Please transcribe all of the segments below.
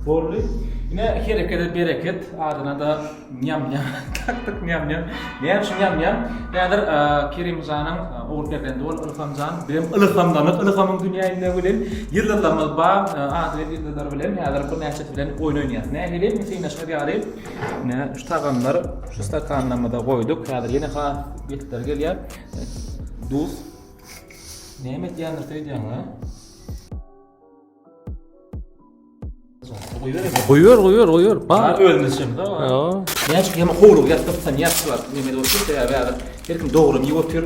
Bolly. Yine hareket bereket adına da nyam taktık nyam. Neyim şu nyam. Nedir Kerim Zan'ın oğul berkende ol Ilham Zan. Benim Ilham'ın dünyayında bilen yıllarımız var. Adı yıllar bilen. Nedir bu neşet bilen oyun oynayat. Ne edelim? Mesela neşet yarayıp. Ne şu taganları şu stakanlamada koyduk. Nedir yine kan bitler geliyor. Duz. Nemet yanırtı diyorsun ha? Koyuyor. Bak ölmesin tamam. Ne çık hemen holu yatıp sen yattılar. Yemeğe oturup ya veya herkim doğru mu otur.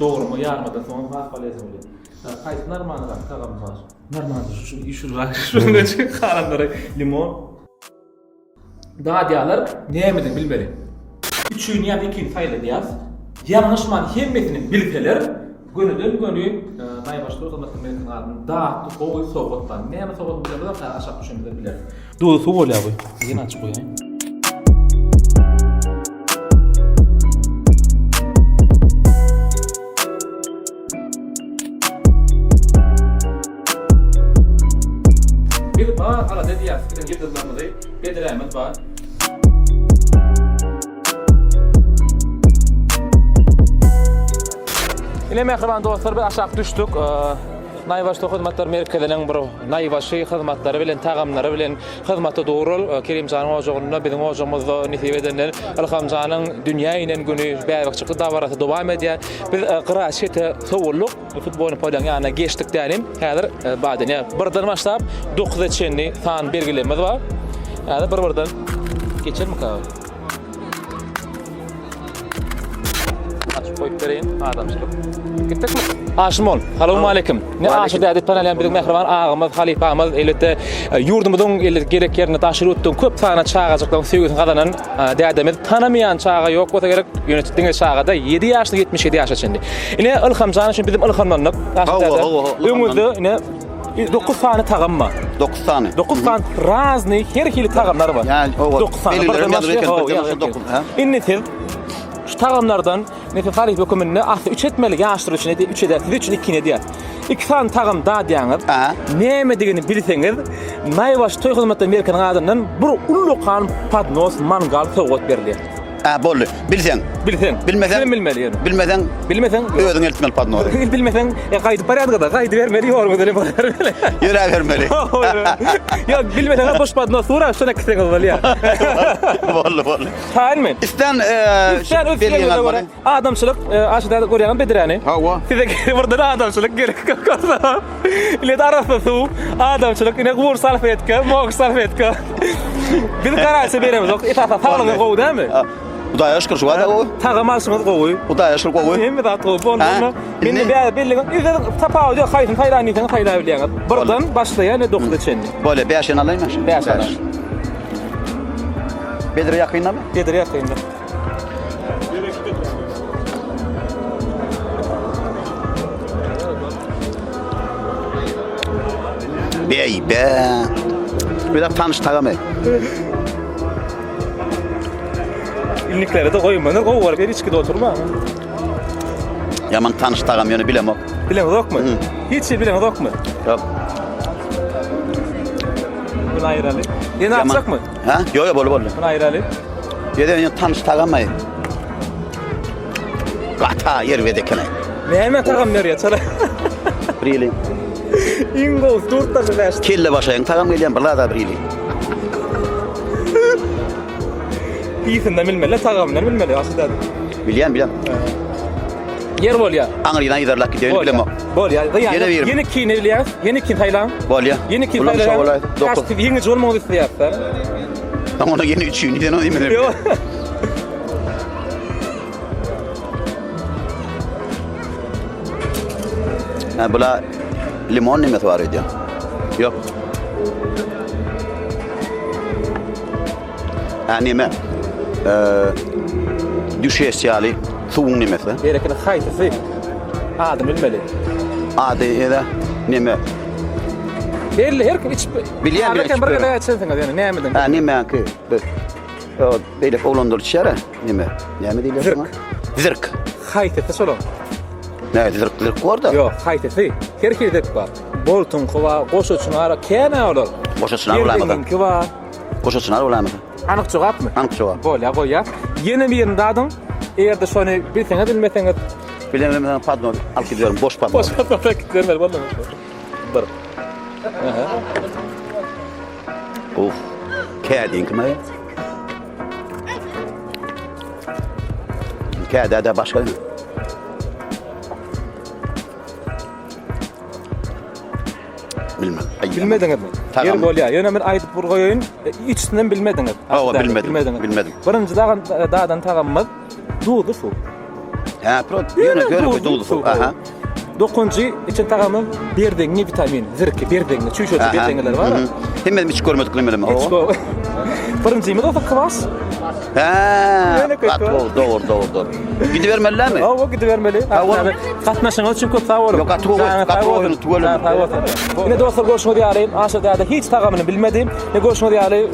Doğru mu yarmadan sonra fark falezim öyle. Kayıt normal tagamız var. Normal şu işur var. Şunu çık karanları limon. Daha diyorlar neyemedin bilmeli. Üçüncü yani ikinci fayda diyaz. Yanlışman hemmetinin bilgiler. Gönü naybaşta otomatik Amerikan adını dağıttı koğuyu soğuktan. Ne yana soğuktan bize de aşağı düşünmeler bilir. Doğru soğuk oluyor bu. Yine açık koyayım. Bir bağ ala dedi ya, bir de yıldızlarımızı bediremez bağ. Ile mehriban dostlar bir aşağı düştük. Naybaşta hizmetler merkezinin bir naybaşı hizmetleri bilen tagamları bilen hizmete doğrul Kerim Zan'ın oğuzluğunda bizim oğuzluğumuzda nisip edenden Ilham Zan'ın dünya inen günü beyabak çıkı davarası devam ediyor. Biz qıra şete soğulluk futbolun paydan yana geçtik diyelim. Hazır baden ya birden başlap 9 çenli san belgilerimiz var. Yani birden geçer mi kahve? Koyup vereyim adamçılık. Gittik mi? Aşmol. Selamun aleyküm. Ne aşı da tanıyan bizim mehriban ağamız, halifamız elbette yurdumuzun gerek yerine taşır uttuğun köp sana çağacaktan sevgisi kazanan değerimiz tanımayan çağa yok. O da gerek yönettiğiniz çağda 7 yaşlı 77 yaşa şimdi. Yine Ilham Zan'ın için bizim Ilham'lanlık. Ömürde yine 9 tane tağım var. 9 tane. 9 tane razni her ikili tağımlar var. Yani o 9 tane. İnnetiz şu tağımlardan nefes halif hükümünde aslında 3 etmeli yaştırı için 3 eder, siz için 2 ediyor. 2 tane tağım daha diyanır. Neyme degini bilseniz, Naybaş toy hizmeti Amerikan adından bir ulukan padnos mangal soğut beriliyor. Bolly. Bilsen. Bilmesen. Bilmesen. Özün eltmeli padnos. Bilmesen kaydı paraydı kadar kaydı vermeli yormaz öyle vermeli. Yüre vermeli. Ya bilmesen boş padnos uğra şuna kısa kalmalı ya. Bolly. Hayır mı? İsten belirgene göre adamçılık aşağıda koruyan bedirani. Size burada adamçılık gerek yok. İle de arası su adamçılık ne vur salfetka, mok salfetka. Bir kararsa veremiz. İtasa sağlığı kovu değil mi? Udaya aşkır şu vada o. Tağımasınız kovu. Udaya aşkır kovu. Hem de kovu bolunu. Beni belirgene. İzle tapağı diyor kayfın hayranıysan hayranıysan. Buradan başlayan ne dokuz çenli. Bolly 5 yan alayım mı? 5 yan. Bedir yakında mı? Bedir yakında. Bey be. Bir de tanış tağım et. İlnikleri de koymanın o var bir içki de oturma. Yaman tanış tağım yönü bilemem. Bilemez yok mu? Hiç şey bilemez yok mu? Yok. Bunu ayıralım. Yine atsak mı? Ha? Yok Bolly. Bunu ayıralım. Yine tanış tağım et. Gata yer vedekene. Ne hemen tağım nereye çala? Really. İngol turta bileş. Kille başayın tağım geliyen balada really. İyisinden bilmeli, tağımlar bilmeli aslında. Bilyen. Yer bol ya. Angrina giderlak gidiyor bilemem. Bol ya. Yeni kin evliya, yeni kin Tayland. Bol ya. Yeni kin Tayland. Kaçtı yeni zor mu oldu ya? Ama ona yeni üçüncü neden o değil mi? Yok. Ha bula limon nimet var ediyor. Yok. Ha nimet. Düşes yali suğun nimeti. Gerekli haytası. Adım bilmeli. Adı ya nimet. Belli her hiç Bilyen bir kadar açsın yani ne emedin? Ha nimet ki. O böyle oğlandır çare nimet. Nimet değil ya. Zırk. Haytası solon. Ne zırk var da? Yok haytası. Her şey zırk var. Boltun kova qoşuçun ara kene olur. Goşasına ulamada. Yerdenki var. Goşasına ulamada. Anık cevap mı? Anık cevap. Bol ya goýar. Yeni bir yerini dadım. Eğer de şonu bilseňiz bilmeseňiz Bilemem padno alıp gidiyorum. Boş padno. boş pek görmeli vallahi. Bar. Of. Kædin kimi? Kæde de başka. Bilmem. Bilmediňiz mi? Tamam. Yer bol ya. Ýöne men aýdyp burgoýyn, içinden bilmediňiz. Hawa bilmedim. Bilmedim. Birinji dağdan tagamyz duýdy şu. Ha, pro. Yöne koydu. Aha. Dokunji için tagamyz berdiňi vitamin, zirki berdiňi, çüýşöti berdiňler bar. Hemen hiç görmedik bilmedim. Birinji mi dofa kwas? Ha. Doğru. Gidivermeliler mi? O gidivermeli. Katnaşyňyz üçin köp sag bolun. Yok, tuğolun. Yine dostlar görüşmek diýerim. Aşağıda hiç tagamyny bilmedim. Ne görüşmek diýerim.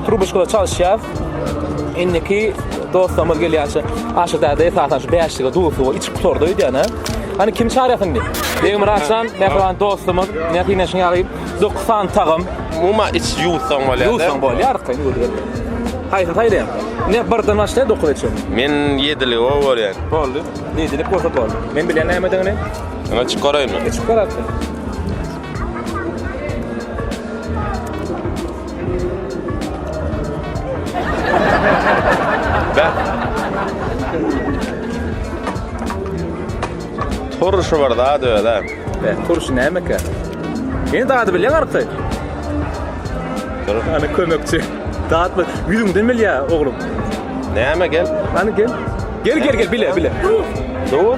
Trubuşkoda çalışýar. Inneki dostlarymyz gelýär. Aşağıda esasy 5-lige duýsy, iç kutorda ýa-da. Hani kim çağırýasyň diýip. Benim raçan, mehriban dostumyz, näçe ýaly 90 tagım. Muma iç yuýsaň bolýar. Yuýsaň bolýar, Hayır. Ne bardan başla dokuz etsin. Men 7'lik o bolýar. Boldy. 7'lik bolsa boldy. Men bilen näme Ana çykaraýyn. Çıkaratdy. Ben. Toruşu var da döýär. Turşu näme ka? Ýene daýdy bilen arky. Ana kömekçi. Dağıtma. Yüzünden bil ya oğlum. Näme gel? Hani gel. Gel bile. Doğru.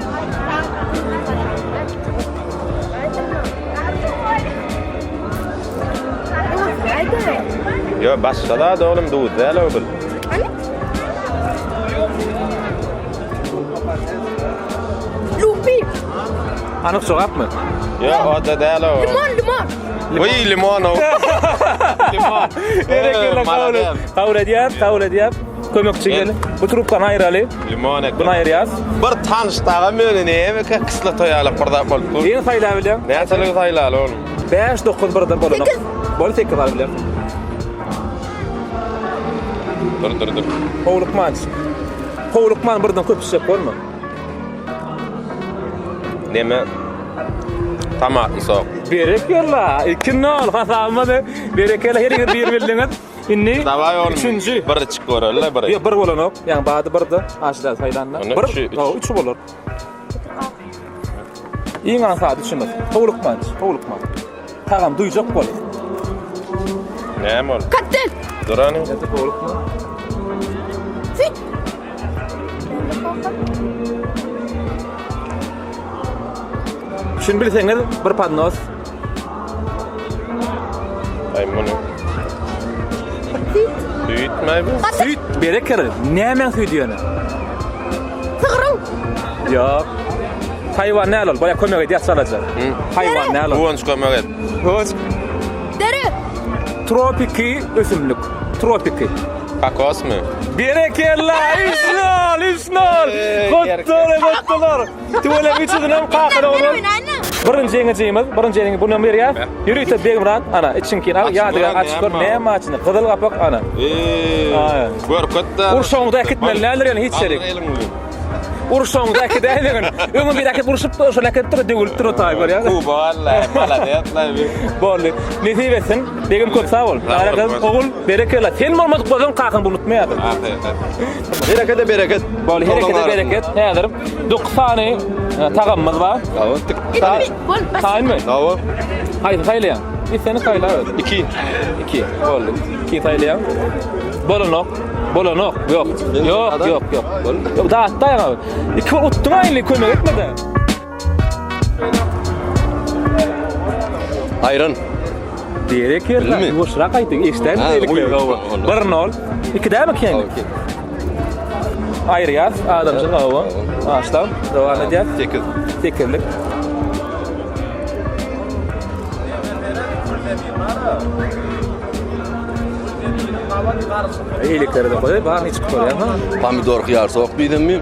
Yo başga da oğlum doğru. Däl oğlum. Lupi. Anık sokak mı? Yo o da däl oğlum. Limon. Oy limon o. Limon. Kabul ediyap. Kömekçi gel. Bu trupkan ayraly. Limon ek. Bunu ayryaz. Bir tanıştagam meni näme ka kysla toýalyk birda bolup. Ýene saýla bilen. Näçelik saýlaly oğlum? 5-9 birden bolan. Bol tek var bilen. Dur. Kovlukman birden köp işe bolma. Näme? Tomatly sok. Berekella. 2-0 hasamady. Berekella her bir bildiňiz. Inni. Davay oğlum. 3-nji. Bir çıkýarlar bir. Bir bolanok. Yani bady birde aşda saýlanlar. Bir. 3 bolar. Iň ansady üçimiz. Kovlukman. Tagam duýjak bol. Näme ol? Kattel. Durany. Kovlukman. Fit. Şunu bilseňiz bir padnos. Ay bunu. Süýtmäbi. Süt berekeli. Nämen süt ýöne? Sığırın. Ýok. Haýwan näl ol? Boya kömek edýär salajak. Haýwan näl ol? Buwans kömek et. Dere. Tropiki ösümlük. Tropiki. Kakosmy? Berekella. 3-0. Gotlar. Tuwala biçinden kakara olur. Birinji ýeňiňiz, bunu berýär. Ýürüýte begimran, ana içinki al, ýadygar açyk näme açyny, gyzyl gapak ana. Görketde. Urşoňda ketmeler ýa-ni hiç şerik. Urşoňda ketmeler. Öňe bir dakika urşup şol dakika degul tur taý bar ýa. Bu vallahi maladetler. Bolly. Netibesin, begim köp sag bol. Aragaz ogul berekella. Sen bolmadyk bolsaň kakyn unutmaýardy. Bereket. Bolly herekete bereket. Häzir 90 tagamyz bar. Taýynmy? Tamam. Haydi saylayan. Bir seni sayla. 2. Oldu. 2 saylayan. Bolanok. Yok. Yok. Daha hatta ya. 2 uttun aynı kömek etmedi. Ayran. Direk yerler. Boşra kaytın. İşten delikler. 1-0. 2 daha mı kendi? Ayrı yaz. Adamcın hava. Aslan. Devam edeceğiz. 8'lik. İyilikleri de koy, bana hiç koy ama. Pomidor xiyar soğuk biydin mi?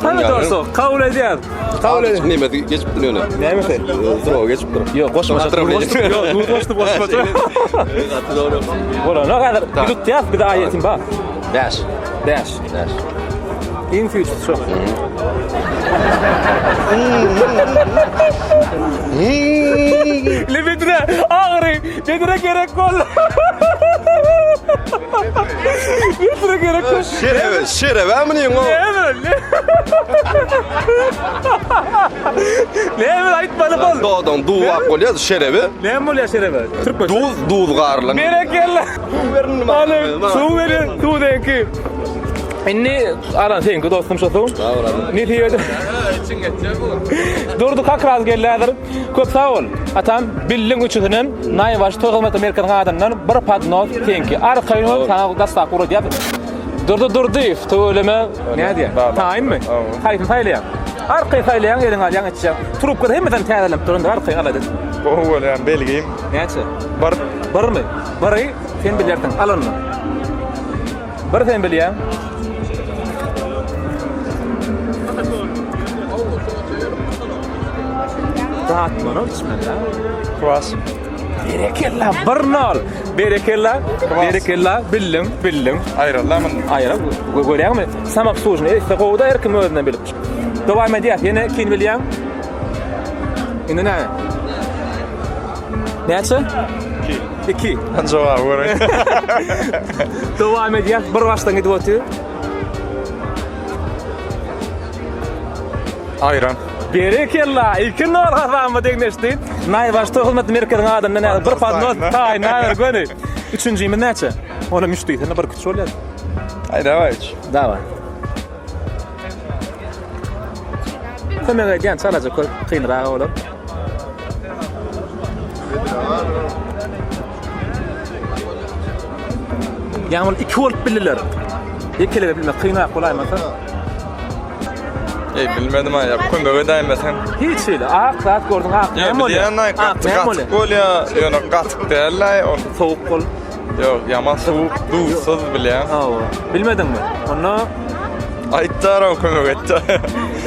Pomidor soğuk, kabul ediyorum. Kabul ediyorum. Nime geçip duruyor ne? Ne mi sen? Soğuk geçip duruyor. Yok, koşma. Yok, koşma. Ola, ne kadar gidip yaz bir daha yetim bak. Dash. Dash. In future çok. Le bedre ağrı, bedre gerek kol. Bedre gerek kol. Şerebe mi diyorsun o? Ne mi ait bana kol? Doğdan duva koyuyor şerebe. Ne mi oluyor şerebe? Türk başı. Duz garlan. Berekella. Su verin, su denki. İnni alan sen ki dostum şosun. Ne diyor? Durdu kakraz gellerdir. Köp sağ ol. Atam billin üçünden nay baş toğulmat Amerikan adamdan bir padnot tenki. Arkayını sana dasta kuru diye. Durdu iftöyleme. Ne diye? Tayin mi? Hayır haylayan. Arkayı haylayan yerin alayan içeceğim. Turup kadar hemeden təyerlem turunda arkayı aladı. O öyle belgeyim. Neçe? Bar Bar mı? Barı sen bilirsin. Alın mı? Bar sen bilýän. Rahat bana bismillah. kwas. Berekella barnal. Berekella billim. Ayrılamın. Ayra görýärmi? Samak suwuny istikoda erkim özünden bilip. Dowam edýär. Ýene kin bilýän. Indi näme? Näçe? 2. Jogap görün. Dowam edýär. Bir başdan gidip ötýär. Ayran. Berekella, iki nol kazanma degneştin. Nay başta hizmet merkezin adamdan bir padnot tay nay göni. Üçüncü mi näçe? Ona müşteri sana bir küçük olýar. Ayravayç. Dawa. Semege diýen çalajak kynragy bolup. Ýa-ni 2 bolup bildiler. Ekele bilme kynrak bolaýmasa. Bilmedim ha. Yapkın böyle daýmasan. Hiç öyle. Ak saat gördün ak. Ya bilýän gatyk bolýa, ýöne gatyk däller, o Soğuk kol. yok yaman soğuk, duzsuz bilýän. Awa. Bilmedin mi? Onu Aýtlar o kömek etdi.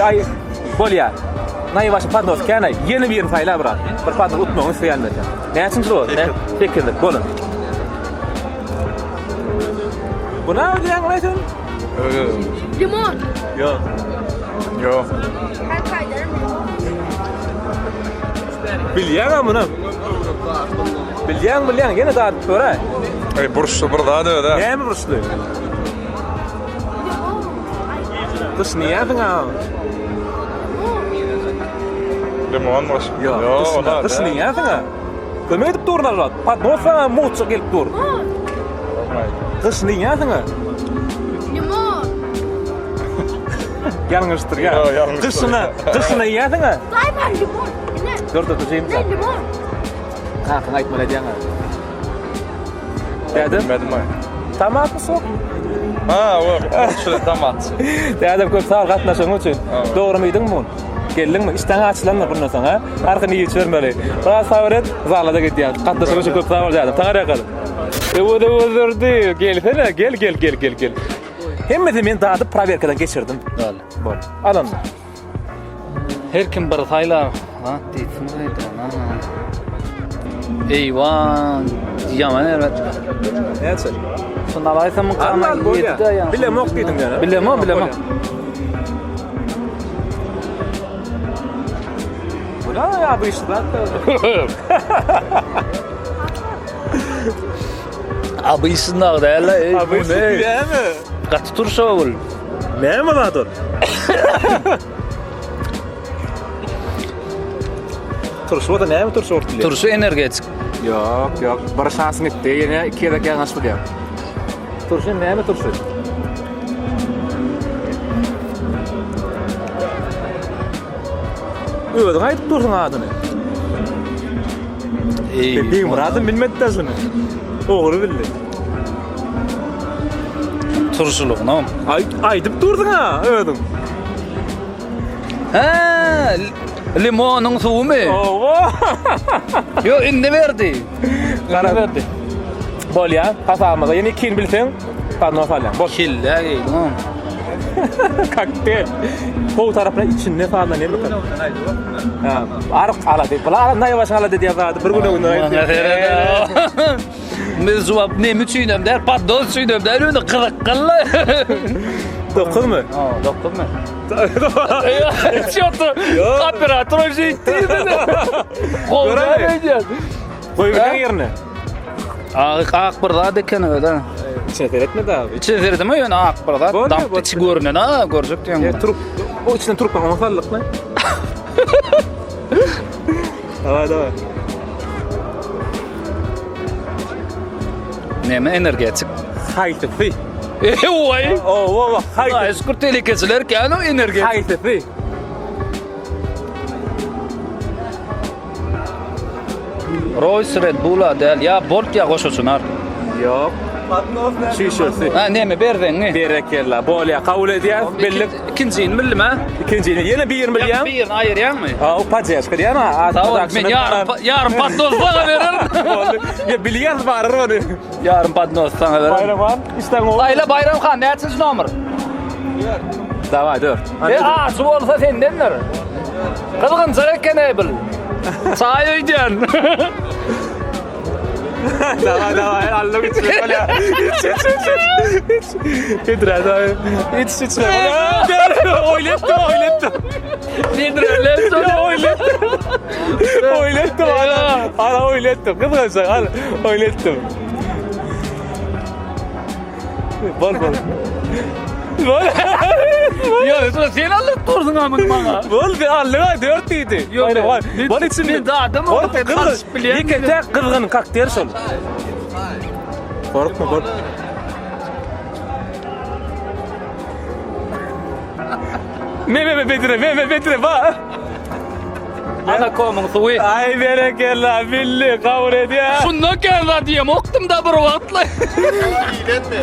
ay bolýar. Nay başa padnos kene yeni bir fayla bırak. Bir padnos utmagyň süýänmedi. Näçin juro? Ne? Fikirlik bolun. Buna diýen näçin? Limon. Yok. Yok. Bilýän bunu. Bilýän gene daha töre. Buruşlu bir daha da öde. Näme buruşly? Kış niýe diňa? Limon boş. Yok, kış niýe diňa? Kömek edip durnalar. Padnosa muçuk gelip dur. Kış niýe diňa? Limon. Yanlıştır ya. Yo, yanlış. Kışına yiýäsiňe. Dayma limon. Ne? Dur tutayım Ne sen. limon? Kakın aytmaly diýäňe. Dedim. Bilmedim ha. Tamat mı sok? Ha, o şöyle tamat. Dedim köp sağ gatnaşyň üçin. Dogry mydyň bu? Geldin mi? İşten açılanma bundan sonra. Arkany ýyç vermeli. Biraz sabret, zalada gitýär. Gatnaşyň üçin köp sağ ol dedim. Taňa ýakaly. Ewa özürdi. Gelsene, gel. Hemmeti men daýdy proverkadan geçirdim. Bol. Alın. Her kim bir sayla ha diýsin ha. Eywan, yaman elbet. Näçe? Şunda baýsam Amal bolýar. Bilem ok diýdim ýa. Bilem. Bula ya bu işler. Abi isnaq däle. Abi näme? Gaty turşa bol. Näme badur? Turşu da näme turşu ortly? Turşu energetik. Yok. Bir şansın etdi. Ýene 2 ýerde gaňaş bilýär. Turşu näme turşu? Öwedin aýdyp durdyň adyny. Dediğim muradım bilmedi de şunu. Oğru bildi. Turşuluk ne? Aydıp durdun ha, ödüm. Ha, limonun suwu mu? Oo. Yo indi verdi. Kara verdi. Bol ya, kasabımıza yeni kin bilsen, padnos alyan. Bol. Killa geydim. Kakte. Bu tarafına içinde falan ne bakar? Ha, arık aladı. Bula ne yavaş aladı diye vardı. Bir gün Biz zuwap nemi çüýnem der, paddos çüýnem der, öňe kırık kılla. Dokuz mu? Dokuz mu? Çötü. Operator jeýdi. Goýan. Koy bir yerine. Ak bir zat eken öýden. İçine etme de abi. İçine verdim öýen ak bir zat. Damp içi görünen ha, görjek diýen. Turup, o içinden turup bana masallık lan. Davay. Neme energetik. Haydi fi. Oy. Haydi. Eskur tehlikesiler kano energetik. Haydi fi. Royce Red Bull'a del ya Bolt ya goşusunar. Yok. Şişesi. Ha neme berden ne? Berekella. Bol ya kabul ediyor. Belli. İkinciyin milli mi? İkinci yine 1 milyon. Bir ayır yan mı? Ha o pacayas kırıyor ama. Tamam ben yarın padnos bana veririm. Ya bilyas var onu. Yarın padnos sana veririm. Bayramhan işte o. Layla Bayramhan neçinci numar? Davay dur. Su olsa sendendir. Kızgın sarıkken bil. Sağ öydün. Davay Allah için böyle. Hiç davay. Hiç. Oyletto. Nedir öyle? Oyletto. Ana oyletto. Kızgın ana oyletto. Bol. Ya sen alıp durdun amın bana. Bol bir Allah'a 4 idi. Bol için bir daha adam orada karışık bilen. Yekete kızgın kakter sol. Korkma bol. Me Bedire ba. Ana komun suyu. Ay berekella billi kabul ediyor. Şundan geldi diyem oktum da bir vaktla.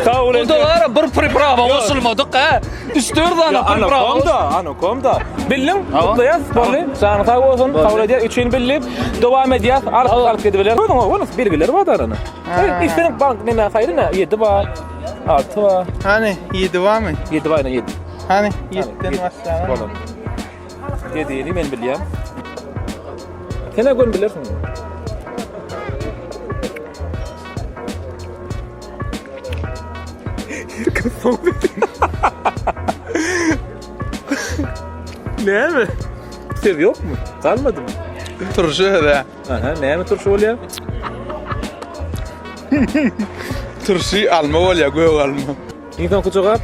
Kabul O da ediyor. var bir priprava olmadık ha. İstiyordu ana priprava. Ana komda. Billim Ava. kutlayas bolly. Sana sağ olsun kabul ediyor. Üçün billim. Devam ediyor. Alıp gidiyorlar. Onun bilgileri var da ana. İstedim bank ne saydı ne? 7 var. 6 var. Hani 7 var mı? 7 var ne 7. Hani 7'den başlayalım. Bolun. 7'yi ben biliyorum. Sen ne gün bilirsin? Ne mi? Sev yok mu? Kalmadı mı? Turşu da. Aha, ne mi turşu oluyor? Turşu alma ol ya göğ alma. İnsan kucağa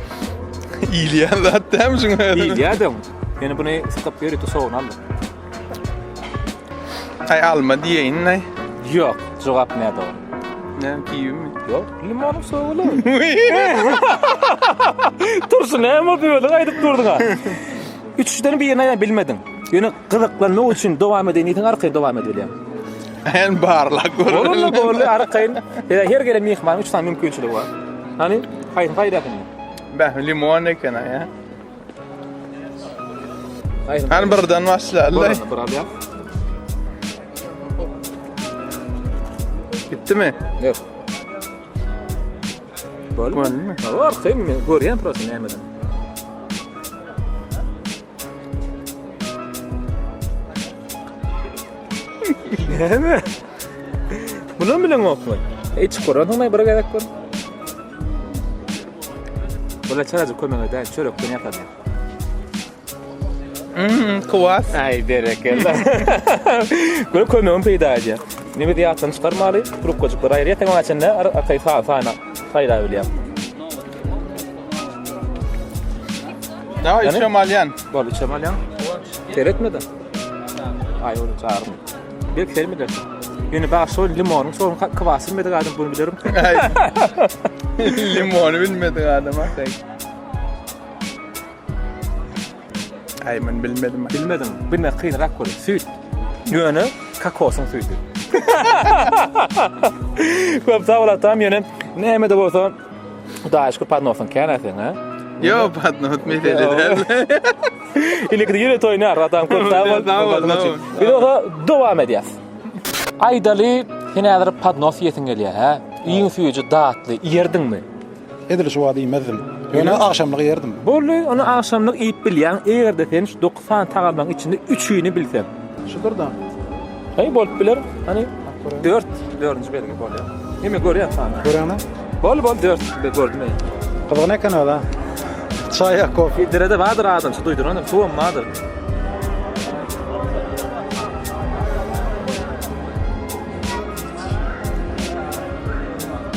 İliyan zaten misin öyle? değil ya adam. Yani bunu sıkıp yürü tu soğun aldı. Hay alma diyeyin ne? Yok, cevap ne doğru? Ne diyeyim mi? Yok, limonum soğulu. Turşu ne mi böyle kaydıp durdun ha? Üçünden bir yerine bilmedin. Yani kızıklanma için devam edin, itin arkaya devam ediyor. En bağırlak Olur böyle arkayın. Her gelen mihman 3 tane mümkünçülük var. Hani hayır yakın. Ben limon ne kana ya? Hayır. Hani birden başlayalım. Bravo ya. Bitti mi? Yok. Böyle mi? Var arkayı mı? Görüyen prosunu yemeden. Ne mi? Bunu bile mi okumayın? Hiç koronayı bırak koy. Böyle çaracı koymayın da çörek koyun yapar ya. Kuvas. Ay berekella. Böyle koymayın peyda acı. Ne bir diyatın çıkarmalı, kurup koçuklar ayrıya tamam açınla arkayı sağına sayıda öyle yap. Ne içem alyan? Böyle içem alyan. Seyretmedin. Ay onu çağırdım. Bir kere mi dersin? Yani bana sol limonun sorun kıvasını mı da bunu bilirim. Limonu bilmedi adama. Ay ben bilmedim. Bilmedim. Bilmek kıyınarak koydu. Süt. Yönü kakaosun sütü. Köp sağ olatam yönü. Ne emede bolsa daha aşkı padnosun kânesin ha? Yo padnot mi dedi. İlikde yine toynar adam köp sağ ol. Bir de devam ediyaz. Aydalı yine adır padnos yetin geliyor ha. iň süýüji datly ýerdiňmi? Edil şu wady mezdim. Ýöne akşamlyk ýerdim. Bolly, onu akşamlyk iýip bilýän, egerde sen 90 tagamaň içinde 3'üni bilsem. Şudur da. Hey bolup biler. Hani 4-nji belgi bolýar. Nime görýän sana? Göräňmi? Bol 4 gördüm. Gyzygyny ekan ola. Çay, kofe. Derede vardır adam, şu duydun onu, tuğum vardır.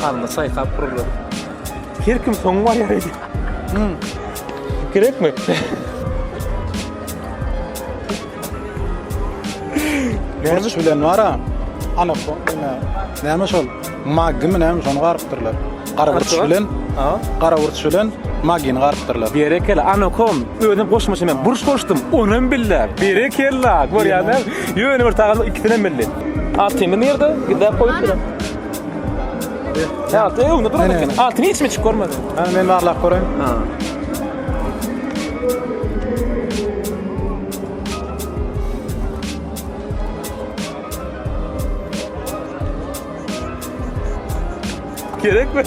Alnı çay kap kurulur. Her kim son var ya. Gerek mi? Görüş bilen wara. Ana näme şol? Magym näme şonu garpdyrlar. Gara urtuş bilen. Gara urtuş bilen magini garpdyrlar. Berekeli anakom özüm koşmaşım men burç koştum onun biller. Berekeli görýärler. Ýöne bir tagal ikisine belli. Atymı nerede? Gidip koyup duran. Ya atı duran ekan. Atını hiç mi çıkarmadı? Men barlak görem. Gerek mi?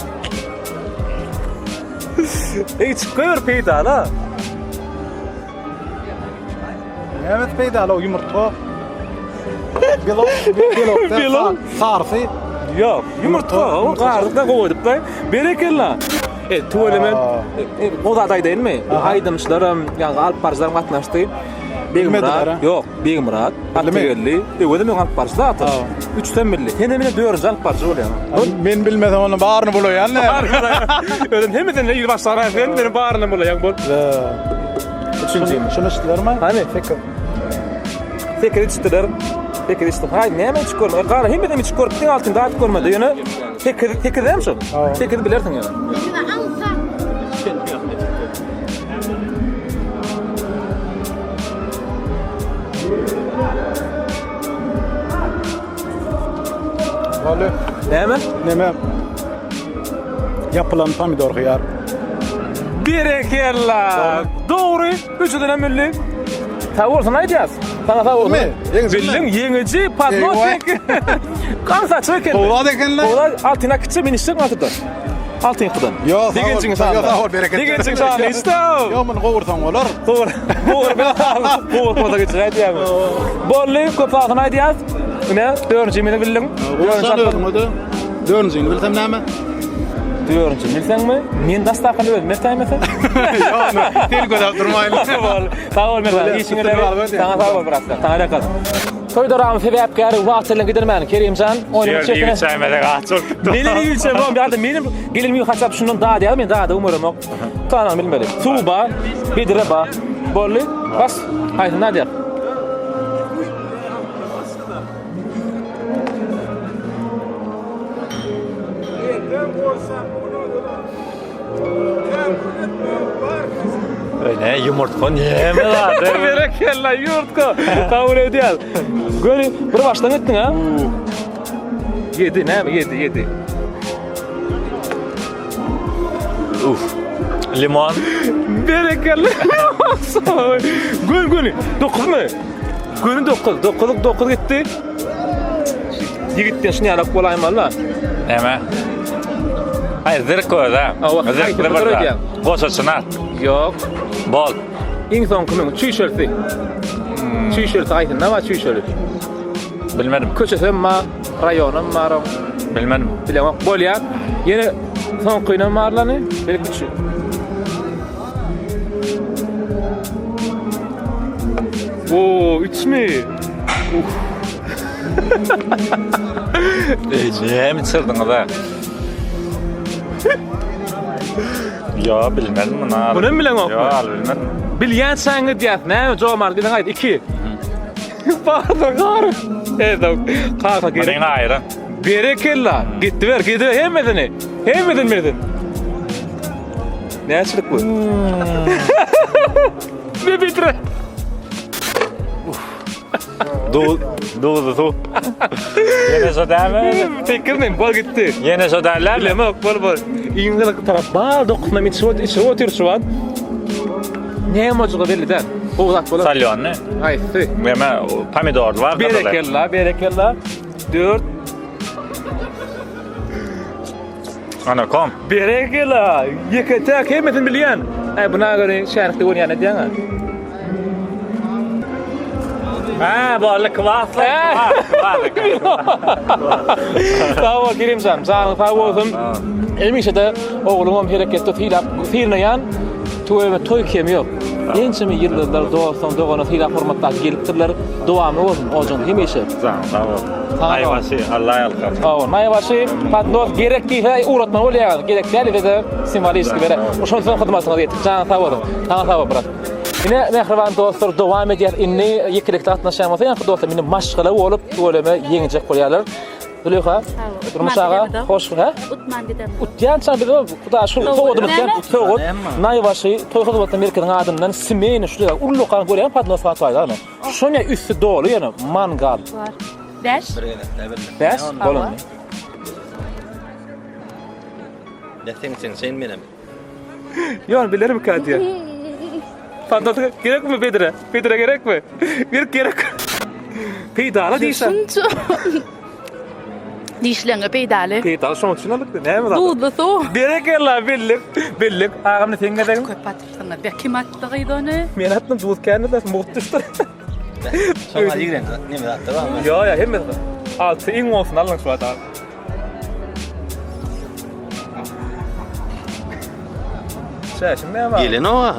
Çıkıyor peyda la. Evet peyda la yumurta. Bilok. Sarfy. Yok, yumurta o garda koyup da berekella. Tuğlemen o da aday değil mi? Aydımçlarım yani alp parçalarım katnaştı. Begimrat, yok, Begimrat, Atlıgelli, öyle mi alp parça atır? 3'ten milli. Hemen 4 alp parça oluyor. Men bilmezem onu barını bulayan ne? Öyle hemen ne başlara benim barını bulayan bol. Şunu işlerme? Hani fikir istiler. Fikir istiler. Hayır ne hemen çıkıyor? Qara hemen mi çıkıyor? Tin altında at görmedi. Yani fikir dem şu. Fikir bilersin yani. Vallahi neme yapılan pomidor hıyar. Berekella. Doğru. Üçüden emilli. Tavursun aydiyaz. Sana tavursun. Bildin yenici patnotik. Kansa çöken. Ola dekenler. Ola altına kıçı miniştik mi atıda? Altın yıkıdan. Yok. Digencin sağla. Yok bereketli. Digencin sağla işte. Yok bunu kovursan olur. Kovur koda geçir aydiyaz. Bolli köpağın aydiyaz. Ne? 4 cimini bildin. Dördüncüğünü bilsem näme? Dördüncü bilsen mi? Men dastaqını ölmeseymesin. Yok, tel gödap durmaylı. Sağ ol Merdan. İşine de sana sağ ol biraz. Sana kal. Toydoram sebäpkär wagtlyň gidermän Kerimjan. Onuň çekine Sevmede gaçok. Neli ýülse bu ýa-da menim gelimi haçap şundan daha diýär men daha da umurum ok. Tanam bilmeli. Tuba, Bedireba, bolly, bas. Haýdy nädir? Öyle yumurta yeme la. Berekella yurtka. Kabul edýär. Göri bir başdan etdiň ha? 7 näme 7. Uf. Limon. Berekella. Gül. 9 mu? Gülün 9 gitti. Yigitden şunu alak bolaýman la. Neme? Hayır zırk koyuz ha. Zırk da burada. Koşaçına. Yok. Bol. İň soňky çüýşelsi. Çüýşelsi aýtyn, näme çüýşeli? Bilmedim. Köçesem ma, raýonum maram. Bilmedim. Bilemok bolýar. Ýene soňkyna marlany, belki. Oo, 3 mi? Ne mi çırdın da? Ya bilmedim bunu. Bunu bilen ok. Ya bilmedim. Bilýän saňy diýär. Näme jomar diýen aýt 2. Pardon, gar. Kaka gerek. Benim ayrı. Berekella. Gitti hemmedin. Ne açlık bu? Ne bitre? Du. Yine so derler. Tekirmen bol gitti. Yine so derler. Bileme ok bol. İngilizce taraf bar dokuna mit şu otur şu an. Ne mocuğa belli der. Oğlak bolar. Salyon ne? Aysi. Yeme pomidor var. Berekella. 4. Ana kom. Berekela. Yekete kemetin bilýän. Buna göre şerhde oynayana diýen. Ha, bolla kvasla. Sağ ol Kerimcan. Sağ olsun. Elmişede oğlum hareketde fiilnayan toy kem yok. Gençimi yıllar doğana fiil formatda gelipdirler. Dowamy bolsun. Ojan hemişe. Sağ ol. Ayvaşı Allah yalqar. Mayvaşı patnos gerekli hay uğratman bolýar. Gerekli de simbolik bere. Oşon son hyzmatyna diýip. Sağ ol. Sağ ol brat. Yine mehriban dostlar dowam edýär. Inni ýekilikde atnaşýarmasa ýa-da dostlar meni maşgala bolup bolemy ýeňjek bolýarlar. Züleyha, durmuşağa, hoş ha? Utman dedem. Utyan çan bir kuda şu soğudum utyan, soğud. Nayvaşı, toyxudu batda Amerikanın adından simeyni şuraya ulluqan görýän patnos fataylar mı? Şoňa üstü dolu ýa-da mangal. Var. Dash. Bäs, bolan. Sen menem. Ýa bilerim Katya. Patnos gerek mi Bedre? Bedre gerek mi? Gerek. Peydala diýsen. Dişlenge peydale. Peydala şoň üçin alypdy. Näme zat? Dudu so. Berekella billik. Ağamny teňe degin. Patrysyna be kim atdygy onu? Men atdym dudkany da mutdyşdyr. Şoňa ýigren. Näme zatda barmy? Ja, hemme. Altı iň olsun alın şu adam. Şäşim näme? Gelen o.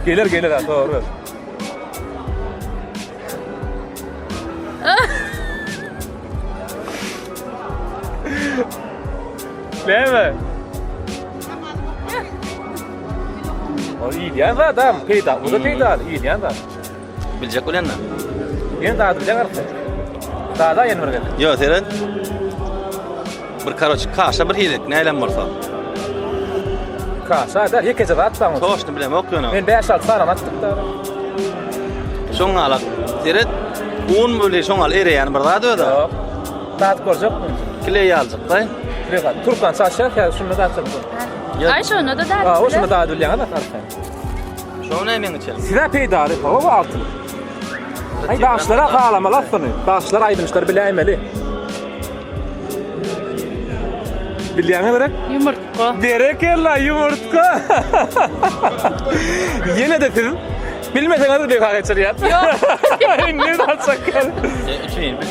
Gelir ha, doğru. Näme? O iyi diýen adam, peýda, bu da peýda, iyi diýen adam. Biljek bilenmi? Ýene da bilen arky. Da ýene bir geldi. Yo, seren. Bir karoç kaşa bir hilik, nälen bolsa. Kaşa da ýekece atsaň. Toşny bilem okýany. Men 5-6 saram atdyk da. Şoňa alak. Seren un böle şoňa al ereýän bir zat öýde. Yok. Tat gorjak mı? Kile ýaljyk da. Rehat, Turkan saçlar ya şunu da atsak. Ay şonu da da. O şunu da adulyan da tartsan. Şoňa näme geçelim? Sira peýdary, o altın. Ay daşlara galama lafını. Daşlar aýdymyşlar bilämeli. Bilýäňe berek? Yumurtka. Berekella yumurtka. Yine de siz bilmeseňiz bir gaýet çyrýar. Ne atsak?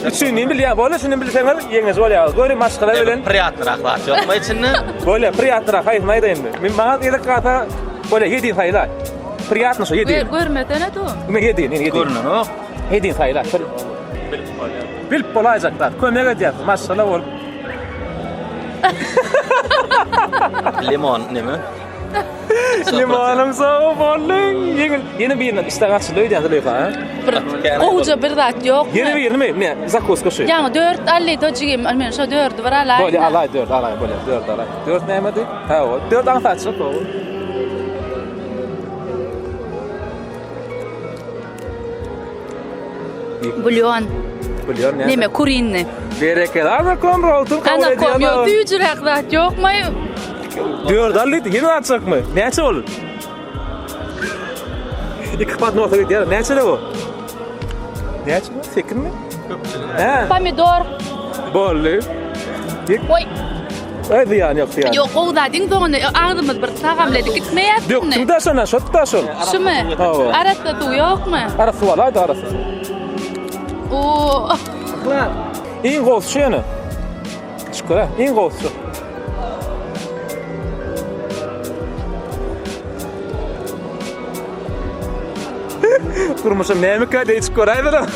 Üçüni bilýär, bola şunu bilseňiz ýeňiz bolýar. Göri maşgala bilen Priýatnyrak zat ýokmy içinde? bola priýatnyrak haýmaýda endi. Men maňa ýerek gata bola ýedin haýla. Priýatny şo ýedin. Görmedene tu. Men ýedin, Görünen o. Ýedin haýla. Bilip bolajaklar. Kömege diýär. Maşgala bol. Limon näme? Limonum soğuk bollun. Yeni bir işte açılıyor diye Züleyha. Oğuca bir zat yok. Yeni bir mi? Ne? Zakoska şu. Yani 4 50 tocigim. Almen şu 4 var alay. Böyle alay 4 alay böyle 4 alay. 4 ne miydi? Ha o 4 an saçlı o. Bulyon. Bulyon ne? Neme kurinne. Berekeli ama komro olsun kabul Ana ediyor. komyo büyücürek zat yok mu? 4 alaydı yeni atacak mı? Neçe olur? İki pat nota gidiyor. Neçe de o? Neçe mi? 8 mi? He. Pomidor. Bollu. Oy. Hadi yani yok yani. Yok o da din doğru ağzımız bir tagamladı gitmeyaptı. Yok kimde sana şot da şol. Şu mu? Tamam. Arasında tu yok mu? Arası var hadi arası. Oo. İn gos şu yana. Şükür ha. İn gos şu. Kurmuşum neymi kadar hiç koraydı.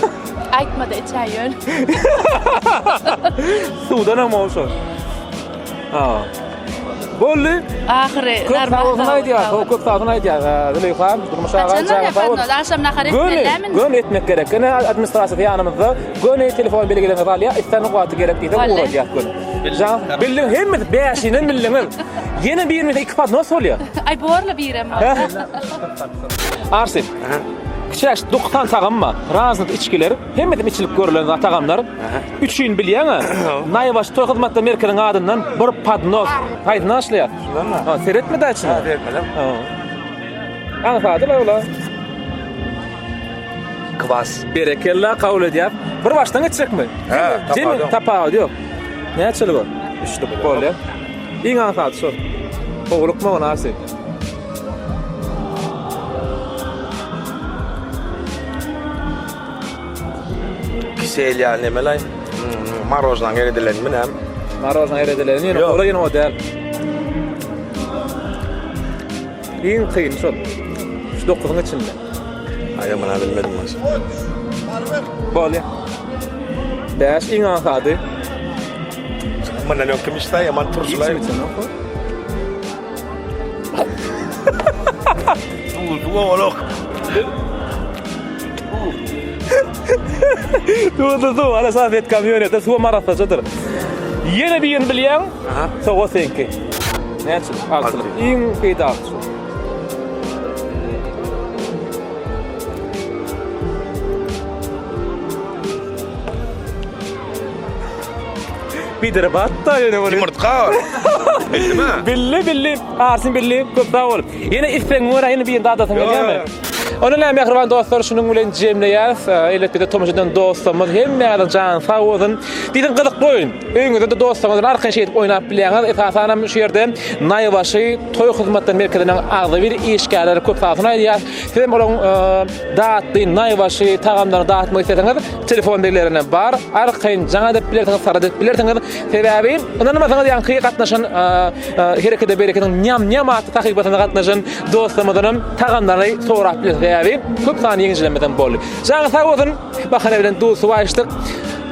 Aytmadı içeyin. Sudan ama olsun. Ha. Bollu. Ahire. Köp sağlığına diyor. Köp sağlığına diyor. Züleyha. Durmuşa Açanlar efendim. Akşam nakar etmelemin. Gön etmek gerek. Gene administrasiya yanımızda. Gön telefon belgelerini alıyor. İstanbul vakti gerek diye uğrayacak gön. Bilin hem beşinin bilin. Yeni bir mi iki pat nasıl oluyor? Ay borla birem. Arsip. Kişiler 90 tağım mı? Razınlık içkileri. Hem de içilip görülen tağımlar. Üçün bilýän. Naybaş toy hyzmatda merkezin adından bir padnos. Haydi naşlýar. Ha, seretmedi açın. Ha, seretmedim. Ha. Anfadylar ola. Kwas. Berekella kabul edýär. Bir başdan geçecekmi? Ha, tapaw. Tapaw ýok. Näçe bu? Üçlük bolýar. Iň aňsat şu. Ogluk mu nasy? Kisel yani nemelay. Marojdan eredilen mi nem? Marojdan eredilen ýene ola ýene o däl. Iň kyn şu. Şu dokunyň içinde. Ay mana bilmedim mas. Bolýar. Bäş iň aňsady. Mana ne kim işte yaman turşulay. Bu olok. Du ala safet kamyonet su marata çadır. Yine bir yen bilýän? Soňa senki. Näçe? Altyl. Iň peýda. Bir de batta ýene bolu. Yumurtka. Billi. Arsyn billi. Köp sağ ol. Yine isleň wara yine bir dadasyň gelýärmi? Onu la mehriban dostlar şunun bilen jemleýäs. Elbetde tomajydan dostlarymyz hemmäde jan sağ bolsun. Diýdim gyzyk goýun. Öňüňizde de dostlaryňyz arkan şeýdip oýnap bilýäňiz. Esasanam şu ýerde Naýbaşy toý hyzmatlar merkezinden agdy bir işgärleri köp saatyn aýdýar. Hem olaň daatly Naýbaşy tagamlary daatmak isteseňiz telefon bellerine bar. Arkan jaňa dep bilersiňiz, sara dep bilersiňiz. Sebäbi ondan masaňyz ýanky gatnaşan herekede bereketiň ñam-ñamaty takybatyna gatnaşan dostlarymyzdan tagamlary sorap bilersiňiz. Köp sany ýeňilemeden boldy. Jaňa sag bolsun, bahane bilen dusy başdyk.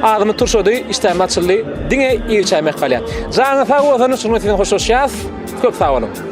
Adymy turşady, iştäm açyldy. Diňe ýerçämek galýar. Jaňa sag bolsun, şunu siziň hoşlaşýas. Köp sag bolun.